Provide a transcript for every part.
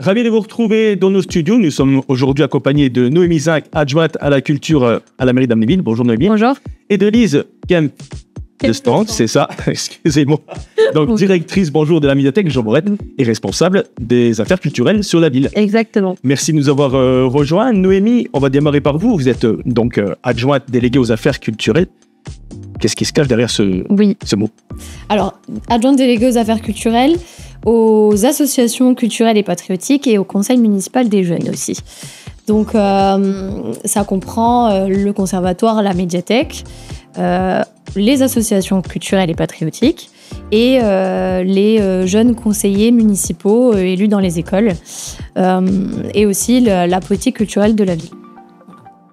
Ravi de vous retrouver dans nos studios. Nous sommes aujourd'hui accompagnés de Noémie Zinc, adjointe à la culture à la mairie d'Amnéville. Bonjour Noémie. Bonjour. Et de Lise Kemp de Stand, c'est ça, excusez-moi. Donc, directrice, bonjour, de la médiathèque Jean Borette et responsable des affaires culturelles sur la ville. Exactement. Merci de nous avoir rejoints. Noémie, on va démarrer par vous. Vous êtes donc adjointe déléguée aux affaires culturelles. Qu'est-ce qui se cache derrière ce mot? Alors, adjointe déléguée aux affaires culturelles, aux associations culturelles et patriotiques et au conseil municipal des jeunes aussi. Donc, ça comprend le conservatoire, la médiathèque, les associations culturelles et patriotiques et les jeunes conseillers municipaux élus dans les écoles et aussi la politique culturelle de la ville.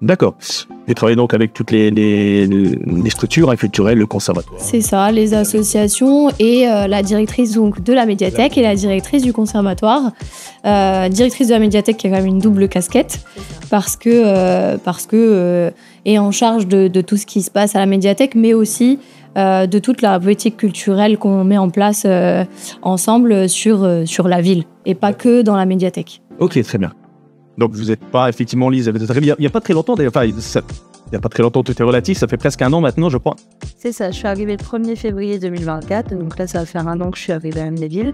D'accord. Vous travaillez donc avec toutes les structures culturelles, le conservatoire. C'est ça, les associations et la directrice donc, de la médiathèque et la directrice du conservatoire. Directrice de la médiathèque qui a quand même une double casquette parce que est en charge de tout ce qui se passe à la médiathèque, mais aussi de toute la politique culturelle qu'on met en place ensemble sur la ville et pas que dans la médiathèque. Ok, très bien. Donc vous n'êtes pas effectivement Lise, il n'y a pas très longtemps, d'ailleurs, enfin, il n'y a pas très longtemps, tout est relatif, ça fait presque un an maintenant, je crois. C'est ça, je suis arrivée le 1er février 2024, donc là ça va faire un an que je suis arrivée à Amnéville.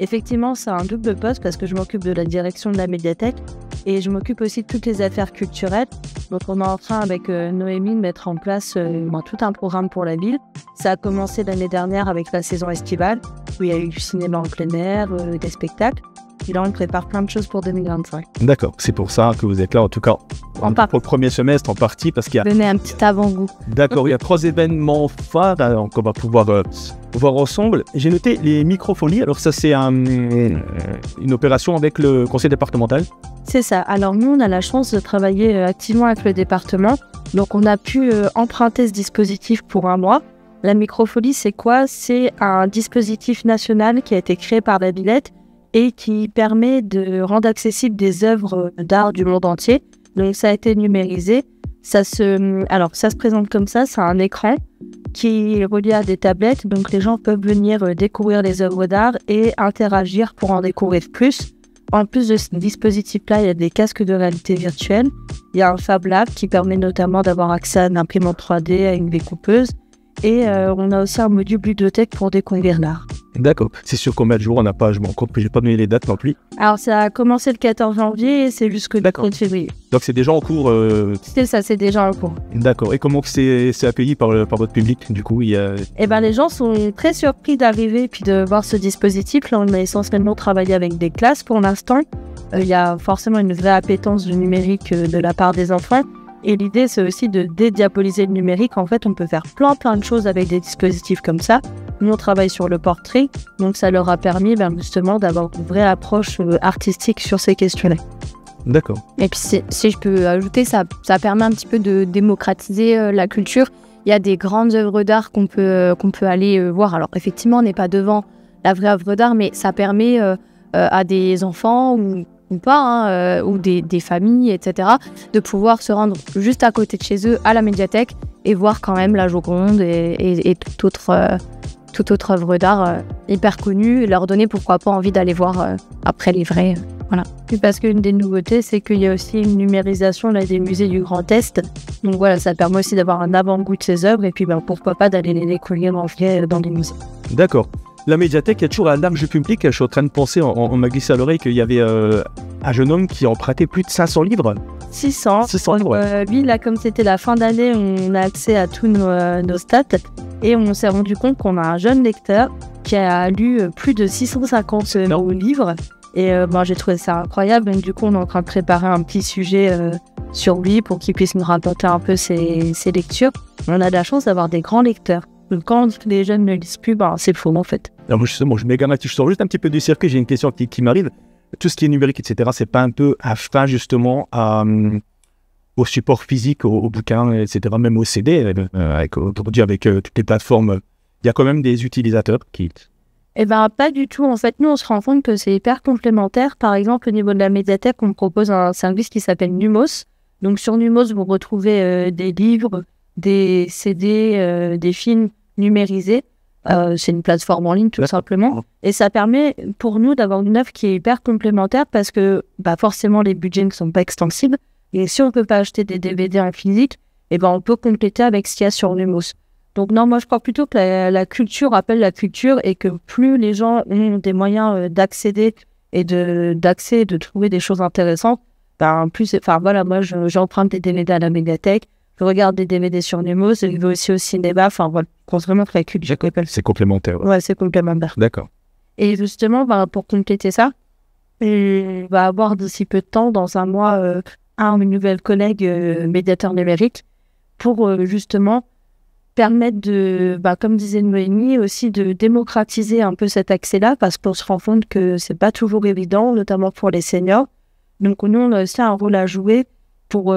Effectivement, c'est un double poste parce que je m'occupe de la direction de la médiathèque et je m'occupe aussi de toutes les affaires culturelles. Donc on est en train avec Noémie de mettre en place tout un programme pour la ville. Ça a commencé l'année dernière avec la saison estivale où il y a eu du cinéma en plein air, des spectacles. Et là, on prépare plein de choses pour 2025. D'accord, c'est pour ça que vous êtes là, en tout cas, pour le premier semestre en partie, parce qu'il y a... Donnez un petit avant-goût. D'accord, il y a 3 événements phares qu'on va pouvoir voir ensemble. J'ai noté les microfolies, alors ça c'est une opération avec le conseil départemental. C'est ça, alors nous on a la chance de travailler activement avec le département, donc on a pu emprunter ce dispositif pour un mois. La microfolie c'est quoi? C'est un dispositif national qui a été créé par la Villette et qui permet de rendre accessibles des œuvres d'art du monde entier. Donc ça a été numérisé. Ça se présente comme ça, c'est un écran qui est relié à des tablettes, donc les gens peuvent venir découvrir les œuvres d'art et interagir pour en découvrir plus. En plus de ce dispositif-là, il y a des casques de réalité virtuelle. Il y a un Fab Lab qui permet notamment d'avoir accès à une imprimante 3D, à une découpeuse. Et on a aussi un module bibliothèque pour découvrir l'art. D'accord. C'est sur combien de jours? On n'a pas, je m'en compte, je n'ai pas donné les dates non plus. Alors ça a commencé le 14 janvier et c'est jusqu'au 30 février. Donc c'est déjà en cours C'est ça, c'est déjà en cours. D'accord. Et comment c'est accueilli par votre public du coup? Les gens sont très surpris d'arriver puis de voir ce dispositif. Là, on a essentiellement travaillé avec des classes pour l'instant. Il y a forcément une vraie appétence du numérique de la part des enfants. Et l'idée, c'est aussi de dédiaboliser le numérique. En fait, on peut faire plein de choses avec des dispositifs comme ça. Nous, on travaille sur le portrait, donc ça leur a permis justement d'avoir une vraie approche artistique sur ces questions-là. D'accord. Et puis, si je peux ajouter, ça permet un petit peu de démocratiser la culture. Il y a des grandes œuvres d'art qu'on peut aller voir. Alors, effectivement, on n'est pas devant la vraie œuvre d'art, mais ça permet à des enfants ou pas, ou des familles, etc., de pouvoir se rendre juste à côté de chez eux, à la médiathèque, et voir quand même la Joconde et toute autre œuvre d'art hyper connue, et leur donner pourquoi pas envie d'aller voir après les vrais. Voilà. Puis parce qu'une des nouveautés, c'est qu'il y a aussi une numérisation là, des musées du Grand Est. Donc voilà, ça permet aussi d'avoir un avant-goût de ces œuvres, et puis pourquoi pas d'aller les découvrir en vrai dans des musées. D'accord. La médiathèque, il y a toujours un large public. Je suis en train de penser, on m'a glissé à l'oreille qu'il y avait un jeune homme qui empruntait plus de 500 livres. 600 livres, ouais. Lui, là, comme c'était la fin d'année, on a accès à tous nos stats. Et on s'est rendu compte qu'on a un jeune lecteur qui a lu plus de 650 livres. Et j'ai trouvé ça incroyable. Donc, du coup, on est en train de préparer un petit sujet sur lui pour qu'il puisse nous raconter un peu ses lectures. On a de la chance d'avoir des grands lecteurs. Donc, quand les jeunes ne lisent plus, c'est faux en fait. Alors, moi, justement, je sors juste un petit peu du circuit. J'ai une question qui m'arrive. Tout ce qui est numérique, etc., c'est pas un peu un frein justement au support physique, au bouquin, etc., même au CD, aujourd'hui avec toutes les plateformes, il y a quand même des utilisateurs qui... Pas du tout. En fait, nous, on se rend compte que c'est hyper complémentaire. Par exemple, au niveau de la médiathèque, on propose un service qui s'appelle Numos. Donc, sur Numos, vous retrouvez des livres, des CD, des films numérisés. C'est une plateforme en ligne tout simplement. Et ça permet pour nous d'avoir une œuvre qui est hyper complémentaire parce que forcément les budgets ne sont pas extensibles. Et si on ne peut pas acheter des DVD en physique, on peut compléter avec ce qu'il y a sur Lumos. Donc non, moi je crois plutôt que la culture appelle la culture et que plus les gens ont des moyens d'accéder et de trouver des choses intéressantes, plus, moi j'emprunte des DVD à la médiathèque, je regarde des DVD sur Lumos, je vais aussi au cinéma, je pense vraiment que la culture... C'est complémentaire. Ouais, c'est complémentaire. D'accord. Et justement, pour compléter ça, on va avoir d'ici peu de temps, dans un mois, une nouvelle collègue médiateur numérique pour justement permettre de, comme disait Noémie, aussi de démocratiser un peu cet accès-là parce qu'on se rend compte que c'est pas toujours évident, notamment pour les seniors. Donc nous, on a aussi un rôle à jouer pour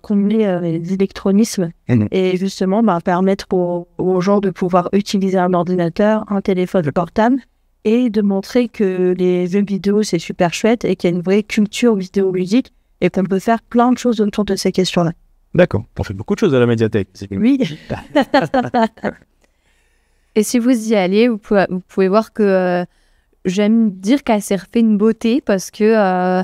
combler les électronismes et justement permettre aux gens de pouvoir utiliser un ordinateur, un téléphone portable et de montrer que les jeux vidéo, c'est super chouette et qu'il y a une vraie culture vidéoludique et qu'on peut faire plein de choses autour de ces questions-là. D'accord. On fait beaucoup de choses à la médiathèque. Oui. Et si vous y allez, vous pouvez voir que j'aime dire qu'elle s'est refait une beauté parce que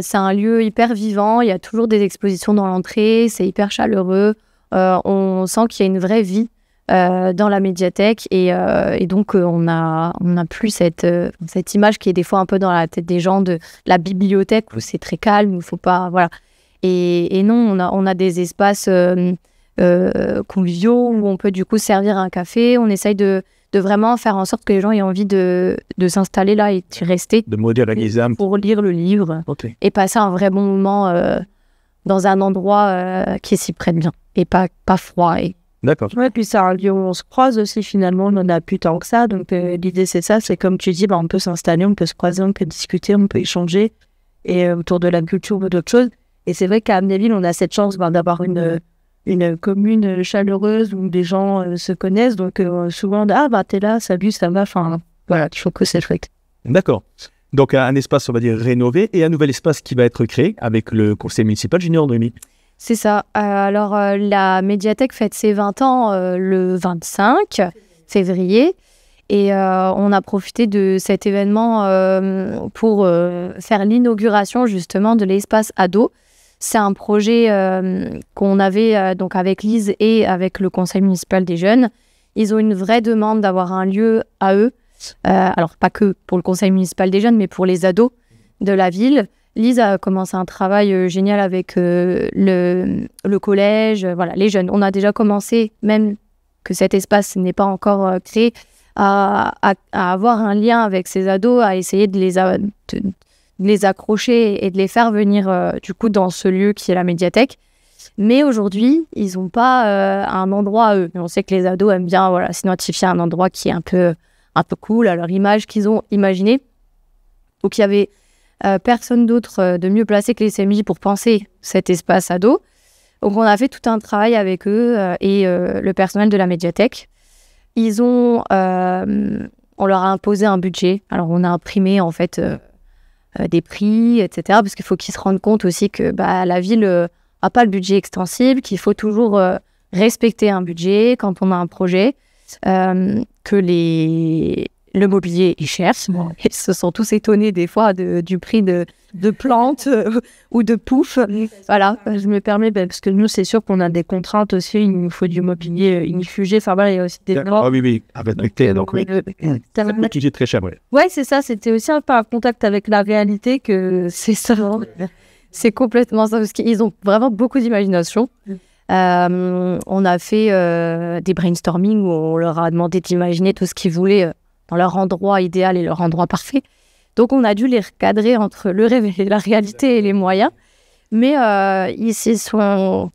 c'est un lieu hyper vivant. Il y a toujours des expositions dans l'entrée. C'est hyper chaleureux. On sent qu'il y a une vraie vie dans la médiathèque. Et donc, on a plus cette image qui est des fois un peu dans la tête des gens de la bibliothèque où c'est très calme, où il ne faut pas... Voilà. Et non, on a des espaces conviviaux où on peut du coup servir un café. On essaye de vraiment faire en sorte que les gens aient envie de s'installer là et d'y rester. De moderniser pour lire le livre et passer un vrai bon moment dans un endroit qui s'y prête bien et pas froid. D'accord. Ouais, puis c'est un lieu où on se croise aussi finalement, on n'en a plus tant que ça. Donc l'idée c'est ça, c'est comme tu dis, on peut s'installer, on peut se croiser, on peut discuter, on peut échanger et autour de la culture ou d'autres choses. Et c'est vrai qu'à Amnéville, on a cette chance d'avoir une commune chaleureuse où les gens se connaissent. Donc, souvent, t'es là, salut, ça va. Voilà, il faut que c'est chouette. D'accord. Donc, un espace, on va dire, rénové et un nouvel espace qui va être créé avec le conseil municipal Junior Noémie. C'est ça. Alors, la médiathèque fête ses 20 ans le 25 février. Et on a profité de cet événement pour faire l'inauguration, justement, de l'espace ado. C'est un projet qu'on avait donc avec Lise et avec le conseil municipal des jeunes. Ils ont une vraie demande d'avoir un lieu à eux. Alors, pas que pour le conseil municipal des jeunes, mais pour les ados de la ville. Lise a commencé un travail génial avec le collège, voilà, les jeunes. On a déjà commencé, même que cet espace n'est pas encore créé, à avoir un lien avec ces ados, à essayer de les accrocher et de les faire venir du coup dans ce lieu qui est la médiathèque. Mais aujourd'hui, ils n'ont pas un endroit à eux. Et on sait que les ados aiment bien s'identifier à un endroit qui est un peu cool, à leur image qu'ils ont imaginée. Donc il y avait personne d'autre de mieux placé que les CMJ pour penser cet espace ado. Donc on a fait tout un travail avec eux et le personnel de la médiathèque. On leur a imposé un budget. Alors on a imprimé en fait des prix, etc. Parce qu'il faut qu'ils se rendent compte aussi que la ville n'a pas le budget extensible, qu'il faut toujours respecter un budget quand on a un projet, que le mobilier est cher. Ils se sont tous étonnés des fois du prix de plantes ou de poufs. Voilà, je me permets, parce que nous, c'est sûr qu'on a des contraintes aussi. Il nous faut du mobilier inifugé. Enfin voilà, il y a aussi des normes. Ah oui, avec donc oui. C'est un budget très cher, oui. Ouais, c'est ça. C'était aussi un peu un contact avec la réalité que c'est ça. C'est complètement ça, parce qu'ils ont vraiment beaucoup d'imagination. On a fait des brainstorming où on leur a demandé d'imaginer tout ce qu'ils voulaient dans leur endroit idéal et leur endroit parfait. Donc, on a dû les recadrer entre le rêve et la réalité et les moyens. Mais ils se sont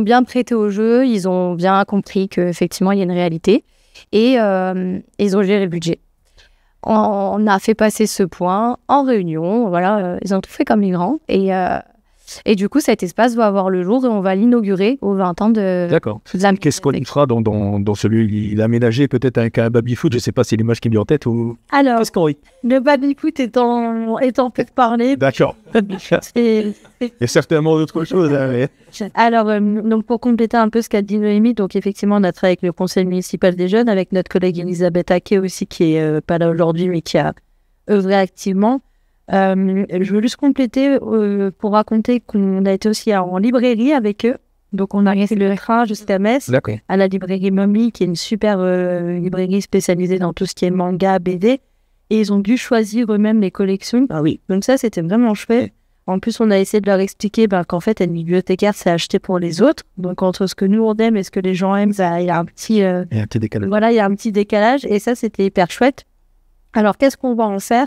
bien prêtés au jeu. Ils ont bien compris qu'effectivement, il y a une réalité. Et ils ont géré le budget. On a fait passer ce point en réunion. Voilà, ils ont tout fait comme les grands. Et Et du coup, cet espace va avoir le jour et on va l'inaugurer aux 20 ans de D'accord. la Qu'est-ce qu'on y fera dans celui il est aménagé peut-être avec un baby-foot, je ne sais pas si l'image qui me vient en tête ou... Alors, Qu'est-ce qu'on y... le baby-foot étant pour parler. D'accord. Il y a certainement d'autres choses. Hein, mais... Alors, donc pour compléter un peu ce qu'a dit Noémie, donc effectivement, on a travaillé avec le conseil municipal des jeunes, avec notre collègue Elisabeth Aquet aussi, qui est pas là aujourd'hui, mais qui a œuvré activement. Je veux juste compléter pour raconter qu'on a été aussi en librairie avec eux. Donc, on a fait le train jusqu'à Metz, à la librairie Mommy, qui est une super librairie spécialisée dans tout ce qui est manga, BD. Et ils ont dû choisir eux-mêmes les collections. Ah oui. Donc ça, c'était vraiment chouette. En plus, on a essayé de leur expliquer qu'en fait, une bibliothécaire, c'est acheté pour les autres. Donc, entre ce que nous, on aime et ce que les gens aiment, il y a un petit... il y a un petit décalage. Voilà, il y a un petit décalage. Et ça, c'était hyper chouette. Alors, qu'est-ce qu'on va en faire ?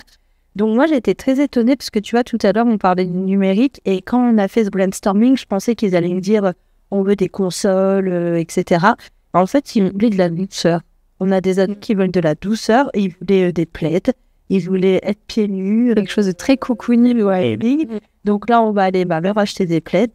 Donc, moi, j'étais très étonnée parce que, tu vois, tout à l'heure, on parlait du numérique. Et quand on a fait ce brainstorming, je pensais qu'ils allaient me dire on veut des consoles, etc. En fait, ils voulaient de la douceur. On a des ados qui veulent de la douceur. Et ils voulaient des plaids. Ils voulaient être pieds nus. quelque chose de très cocooning. Ouais. Donc là, on va aller leur acheter des plaids.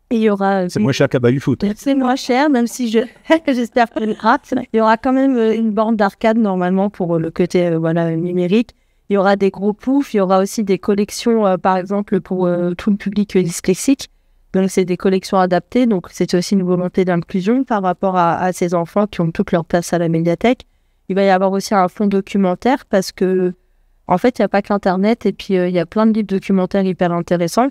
Et il y aura... C'est moins cher qu'à baby-foot. C'est moins cher, même si j'espère que il y aura quand même une borne d'arcade, normalement, pour le côté numérique. Il y aura des gros poufs. Il y aura aussi des collections, par exemple, pour tout le public dyslexique. Donc, c'est des collections adaptées. Donc, c'est aussi une volonté d'inclusion par rapport à ces enfants qui ont toute leur place à la médiathèque. Il va y avoir aussi un fonds documentaire parce que, en fait, il n'y a pas qu'Internet et puis il y a plein de livres documentaires hyper intéressants.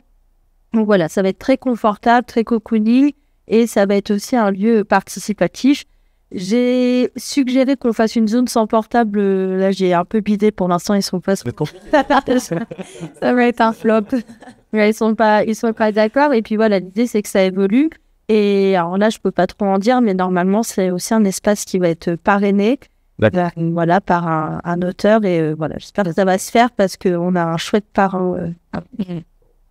Donc voilà, ça va être très confortable, très cocooning et ça va être aussi un lieu participatif. J'ai suggéré qu'on fasse une zone sans portable. Là, j'ai un peu bidé pour l'instant, ils sont pas... Ça va être un flop. Ils sont pas d'accord. Et puis voilà, l'idée, c'est que ça évolue. Et alors là, je peux pas trop en dire, mais normalement, c'est aussi un espace qui va être parrainé. Voilà, par un auteur et voilà, j'espère que ça va se faire parce qu'on a un chouette parrain.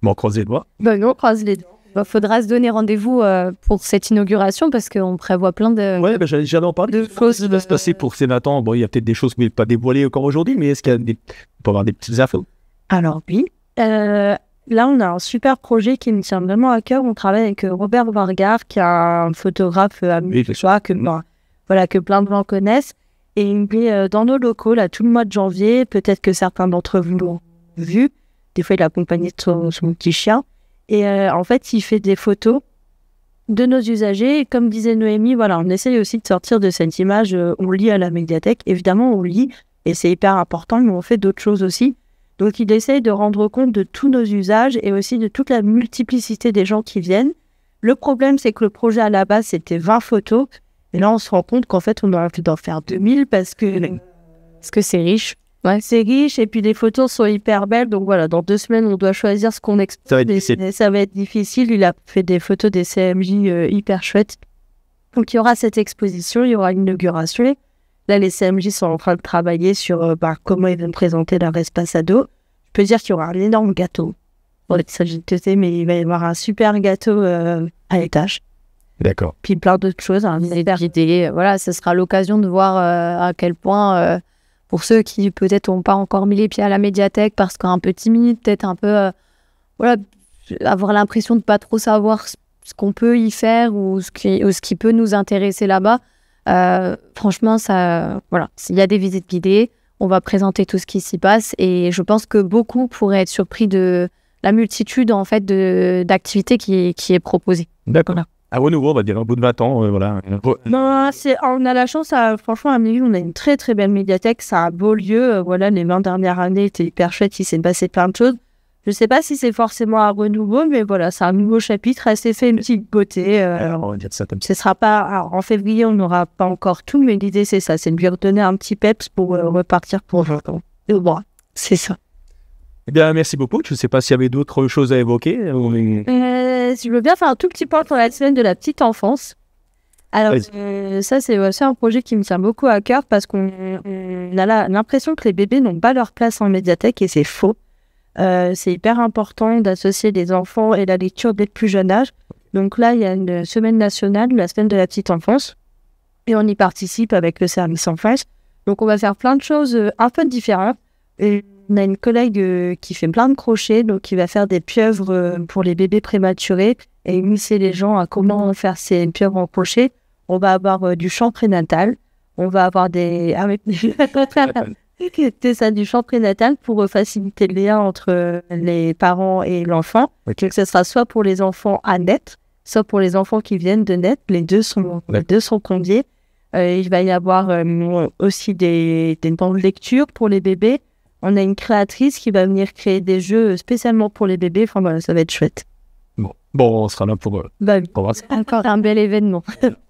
Bon, croise les doigts. On croise les doigts. Faudra se donner rendez-vous pour cette inauguration parce qu'on prévoit plein de... Ouais, j'allais en parler. De choses qui va se passer pour ces Nathan. Bon, il y a peut-être des choses que vous n'avez pas dévoilées encore aujourd'hui, mais est-ce qu'il y a on peut avoir des petites infos? Alors oui. Là, on a un super projet qui me tient vraiment à cœur. On travaille avec Robert Vargard, qui est un photographe que plein de gens connaissent. Et il est dans nos locaux, là, tout le mois de janvier. Peut-être que certains d'entre vous l'ont vu. Des fois, il est accompagné de son petit chien. Et en fait, il fait des photos de nos usagers. Et comme disait Noémie, voilà, on essaye aussi de sortir de cette image. On lit à la médiathèque. Évidemment, on lit. Et c'est hyper important, mais on fait d'autres choses aussi. Donc, il essaye de rendre compte de tous nos usages et aussi de toute la multiplicité des gens qui viennent. Le problème, c'est que le projet à la base, c'était 20 photos. Et là, on se rend compte qu'en fait, on aurait pu en faire 2000 parce que c'est riche. Ouais, c'est riche et puis les photos sont hyper belles. Donc voilà, dans 2 semaines, on doit choisir ce qu'on expose. Ça va être difficile. Il a fait des photos des CMJ hyper chouettes. Donc, il y aura cette exposition, il y aura une inauguration. Là, les CMJ sont en train de travailler sur comment ils vont présenter leur espace ado. Je peux dire qu'il y aura un énorme gâteau. Bon, il s'agit de tester, mais il va y avoir un super gâteau à l'étage. D'accord. Puis plein d'autres choses. Voilà, ce sera l'occasion de voir à quel point, pour ceux qui peut-être n'ont pas encore mis les pieds à la médiathèque parce qu'un peu timide, peut-être un peu, avoir l'impression de pas trop savoir ce qu'on peut y faire ou ce qui peut nous intéresser là-bas. Franchement, s'il y a des visites guidées, on va présenter tout ce qui s'y passe et je pense que beaucoup pourraient être surpris de la multitude en fait d'activités qui est proposée. D'accord. Voilà. À renouveau, on va dire, un bout de 20 ans, voilà. Non, on a la chance, franchement, à Milly, on a une très très belle médiathèque, c'est un beau lieu, les 20 dernières années étaient hyper chouettes, il s'est passé plein de choses. Je ne sais pas si c'est forcément un renouveau, mais voilà, c'est un nouveau chapitre, c'est fait une petite beauté. On va dire ça comme ça. Ce sera pas, alors, en février, on n'aura pas encore tout, mais l'idée c'est ça, c'est de lui redonner un petit peps pour repartir pour 20 ans. Bon, c'est ça. Eh bien, merci beaucoup. Je ne sais pas s'il y avait d'autres choses à évoquer. Je veux bien faire un tout petit point pour la semaine de la petite enfance. Alors, ça, c'est aussi un projet qui me tient beaucoup à cœur parce qu'on a l'impression que les bébés n'ont pas leur place en médiathèque et c'est faux. C'est hyper important d'associer les enfants et la lecture dès le plus jeune âge. Donc là, il y a une semaine nationale, la semaine de la petite enfance, et on y participe avec le service enfance. Donc, on va faire plein de choses un peu différentes. Et On a une collègue qui fait plein de crochets, donc qui va faire des pieuvres pour les bébés prématurés et initier les gens à comment faire ces pieuvres en crochet. On va avoir du chant prénatal. On va avoir des... c'est ça, du chant prénatal pour faciliter le lien entre les parents et l'enfant. Okay. Ce sera soit pour les enfants à naître, soit pour les enfants qui viennent de naître. Les deux sont conviés. Il va y avoir aussi des bancs de lecture pour les bébés. On a une créatrice qui va venir créer des jeux spécialement pour les bébés. Enfin voilà, ça va être chouette. Bon, on sera là pour voir ça. Encore un bel événement.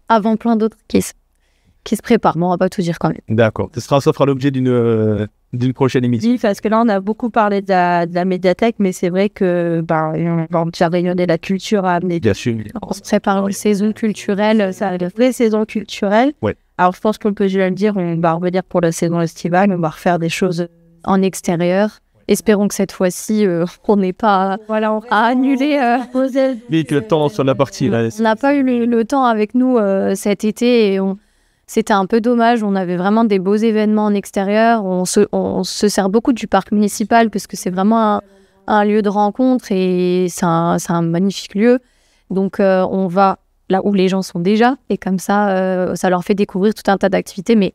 Avant plein d'autres qui se préparent. Bon, on va pas tout dire quand même. D'accord. Ça fera l'objet d'une prochaine émission. Oui, parce que là, on a beaucoup parlé de la médiathèque, mais c'est vrai que on va faire rayonner la culture à amener. Bien sûr. On se prépare une saison culturelle. Ça, une vraie saison culturelle. Ouais. Alors, je pense qu'on peut déjà le dire, on va revenir pour la saison estivale, on va refaire des choses en extérieur. Espérons que cette fois-ci, on n'ait pas à annuler. Mais que le temps soit la partie. Là, on n'a pas eu le temps avec nous cet été et c'était un peu dommage. On avait vraiment des beaux événements en extérieur. On se sert beaucoup du parc municipal parce que c'est vraiment un lieu de rencontre et c'est un magnifique lieu. Donc, on va là où les gens sont déjà et comme ça, ça leur fait découvrir tout un tas d'activités. Mais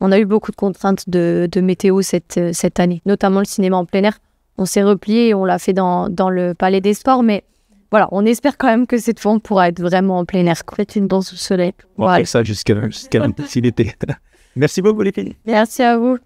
on a eu beaucoup de contraintes de météo cette année, notamment le cinéma en plein air. On s'est replié et on l'a fait dans le Palais des Sports, mais voilà, on espère quand même que cette fois, on pourra être vraiment en plein air. Faites une danse au soleil. On fait ça jusqu'à l'été. Merci beaucoup, les filles. Merci à vous.